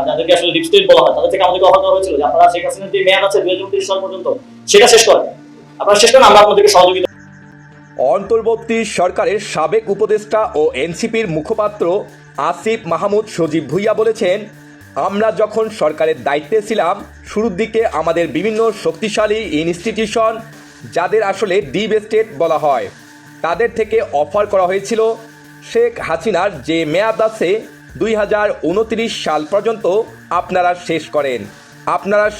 যাদেরকে আসলে deep state বলা হয়, তাদের থেকে আমাদেরকে অফার করা হয়েছিল যে আপনারা শেখ হাসিনার যে মেয়াদ আছে 2029 সাল পর্যন্ত সেটা শেষ করেন, আপনারা শেষ করেন, আমরা আপনাদেরকে সহযোগিতা। অন্তর্বর্তী সরকারের সাবেক উপদেষ্টা ও এনসিপির মুখপাত্র আসিফ মাহমুদ সজীব ভুইয়া বলেছেন, আমরা যখন সরকারের দায়িত্বে ছিলাম শুরুর দিকে আমাদের বিভিন্ন শক্তিশালী ইনস্টিটিউশন, যাদের আসলে ডিপ স্টেট বলা হয়, তাদের থেকে অফার করা হয়েছিল শেখ হাসিনার যে মেয়াদ আছে 2029 সাল পর্যন্ত আপনারা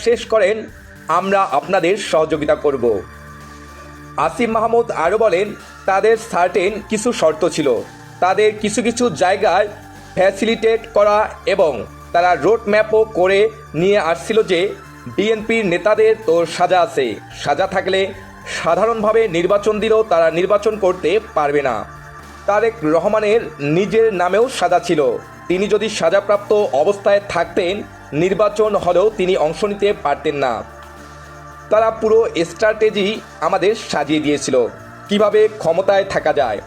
শেষ করেন, আমরা আপনাদের সহযোগিতা করব। আসিফ মাহমুদ আরও বলেন, তাদের সার্টেন কিছু শর্ত ছিল, তাদের কিছু কিছু জায়গায় ফ্যাসিলিটেট করা এবং তারা রোড ম্যাপও করে নিয়ে আসছিল যে বিএনপির নেতাদের তো সাজা আছে, সাজা থাকলে সাধারণভাবে নির্বাচন দিলেও তারা নির্বাচন করতে পারবে না। তারেক রহমানের নিজের নামেও সাজা ছিল, তিনি যদি সাজাপ্রাপ্ত অবস্থায় থাকতেন নির্বাচন হলেও তিনি অংশ নিতে পারতেন না। তারা পুরো স্ট্র্যাটেজি আমাদের সাজিয়ে দিয়েছিল কিভাবে ক্ষমতায় থাকা যায়,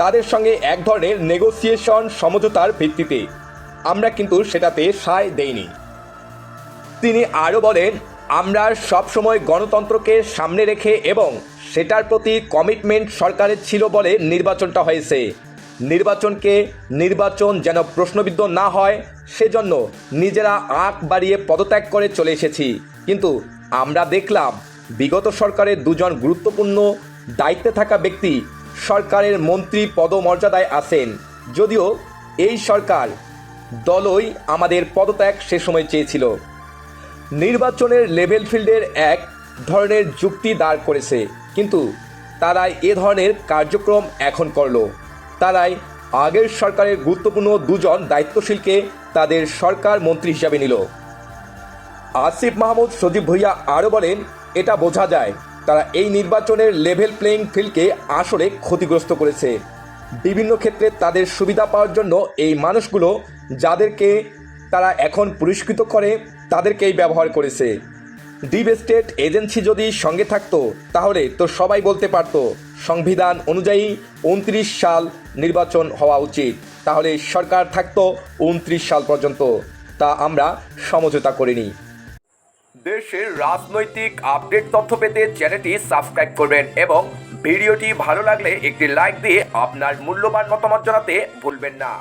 তাদের সঙ্গে এক ধরনের নেগোসিয়েশন সমঝোতার ভিত্তিতে, আমরা কিন্তু সেটাতে সায় দেইনি। তিনি আরও বলেন, আমরা সবসময় গণতন্ত্রকে সামনে রেখে এবং সেটার প্রতি কমিটমেন্ট সরকারের ছিল বলে নির্বাচনটা হয়েছে। নির্বাচন যেন প্রশ্নবিদ্ধ না হয় সেজন্য নিজেরা আঁক বাড়িয়ে পদত্যাগ করে চলে এসেছি। কিন্তু আমরা দেখলাম বিগত সরকারের দুজন গুরুত্বপূর্ণ দায়িত্বে থাকা ব্যক্তি সরকারের মন্ত্রী পদমর্যাদায় আছেন, যদিও এই সরকার দলই আমাদের পদত্যাগ সে সময় চেয়েছিল। নির্বাচনের লেভেল ফিল্ডের এক ধরনের যুক্তি দাঁড় করেছে, কিন্তু তারাই এ ধরনের কার্যক্রম এখন করলো। তারাই আগের সরকারের গুরুত্বপূর্ণ দুজন দায়িত্বশীলকে তাদের সরকার মন্ত্রী হিসাবে নিল। আসিফ মাহমুদ সজীব ভুইয়া আরও বলেন, এটা বোঝা যায় তারা এই নির্বাচনের লেভেল প্লেইং ফিল্ডকে আসলে ক্ষতিগ্রস্ত করেছে। বিভিন্ন ক্ষেত্রে তাদের সুবিধা পাওয়ার জন্য এই মানুষগুলো যাদেরকে তারা এখন পুরস্কৃত করে তাদেরকেই ব্যবহার করেছে। ডিপ স্টেট এজেন্সি যদি সঙ্গে থাকতো তাহলে তো সবাই বলতে পারতো সংবিধান অনুযায়ী 29 সাল নির্বাচন হওয়া উচিত, তাহলে সরকার থাকতো 29 সাল পর্যন্ত। তা আমরা সমঝোতা করিনি। দেশের রাজনৈতিক আপডেট তথ্য পেতে চ্যানেলটি সাবস্ক্রাইব করবেন এবং ভিডিওটি ভালো লাগলে একটি লাইক দিয়ে আপনার মূল্যবান মতামত জানাতে ভুলবেন না।